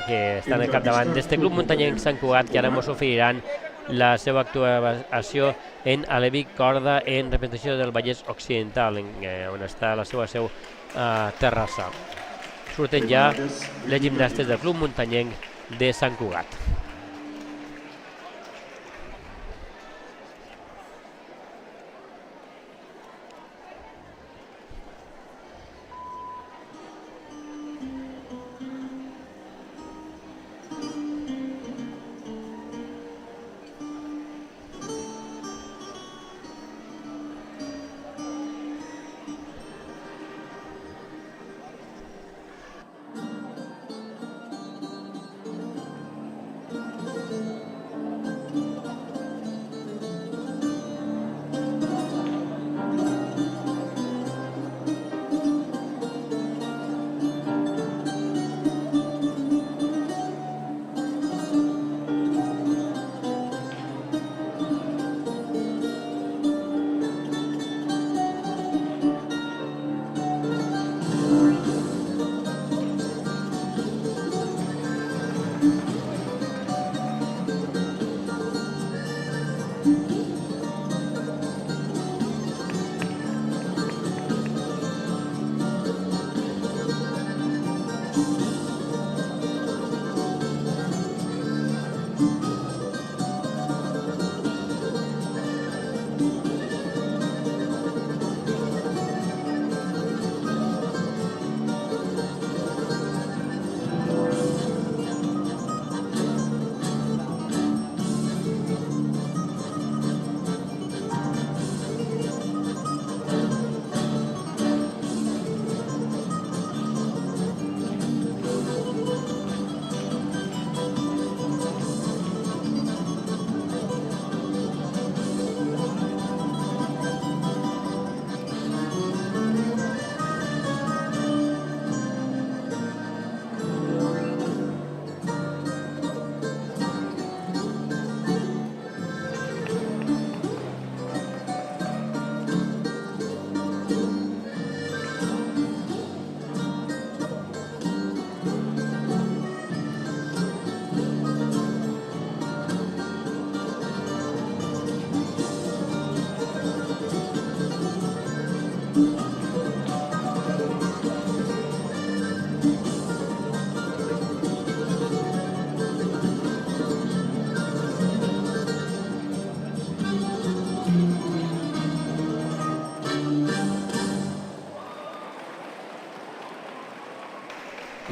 que estan al capdavant d'este club muntanyenc Sant Cugat, que ara ens oferiran la seva actuació en Alevi Corda en representació del Vallès Occidental, on està la seva seu a Terrassa. Surten ja les gimnastes del club muntanyenc de Sant Cugat.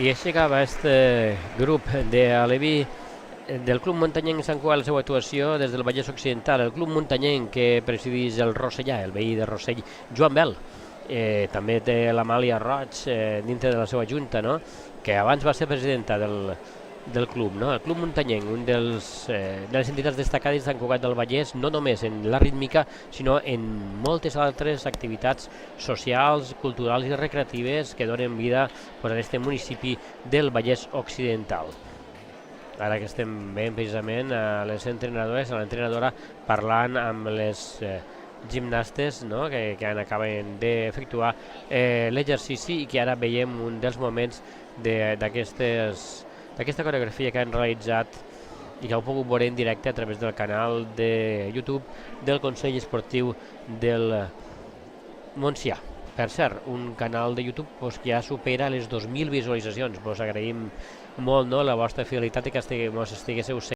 I així acaba este grup d'Aleví del Club Muntanyenc Sant Cugat la seva actuació des del Vallès Occidental. El Club Muntanyenc que presideix el Rossellà, el veí de Rossell, Joan Bel. També té l'Amàlia Roig dintre de la seva junta, no? Que abans va ser presidenta del club. No? El Club Muntanyenc, un de les entitats destacades de Sant Cugat del Vallès, no només en la rítmica, sinó en moltes altres activitats socials, culturals i recreatives que donen vida a aquest municipi del Vallès Occidental. Ara que estem veient precisament a les entrenadores, a l'entrenadora parlant amb les gimnastes, no? que acaben d'efectuar l'exercici i que ara veiem un dels moments d'aquesta coreografia que han realitzat i que heu pogut veure en directe a través del canal de YouTube del Consell Esportiu del Montsià. Per cert, un canal de YouTube que ja supera les 2.000 visualitzacions. Vos agraïm molt la vostra fidelitat i que ens estiguéssiu